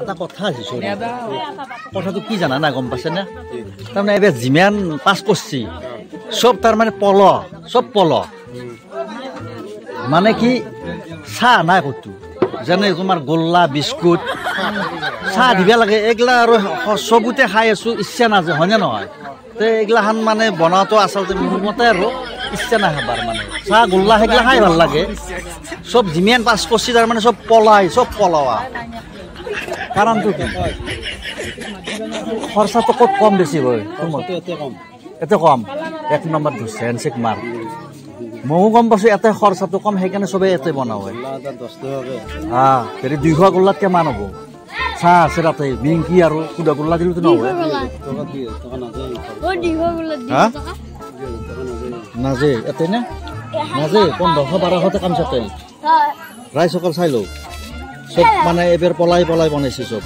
এটা কথা আছে কথাটো কি জানা না গম পাইছে না তাৰমানে এবাৰ যিমান পাছ কৰছি সব তাৰমানে সব পল মানে কি চাহ নাই কতো যেনে তোমাৰ গোল্লা বিস্কুট চাহ দিবা লাগে এগলা আৰু সবুতে খাই আছো ইচ্ছা নাযায় হয়নে নহয় তে এগলাখান মানে বনাওঁতো আচলতে মোৰ মতে আৰু ইচ্ছা নাই খাবাৰ মানে চাহ গোল্লা সেইগলা খাই ভাল লাগে সব যিমান পাছ কৰছি তাৰমানে সব পলোৱা কাৰণটো কি খৰচাটো ক'ত কম বেছি হয় এতে কম এক নম্বৰ ধৰছে হেণ্ডছেক মাৰ ময়ো গম পাইছো এতে খৰচাটো কম সেইকাৰণে চবেই এতে বনাও হয় হেৰি 200 গোল্লাত কিমান হ'ব চাহ আছে তাতে মিংকি আৰু সুদা গোল্লা দিলেতো নহয় নাজে এতে নে নাজে 1500-1200 কাম চাতে ৰাইজ সকল চাই লওঁ সব মানে এবাৰ পলাই বনাইছে সব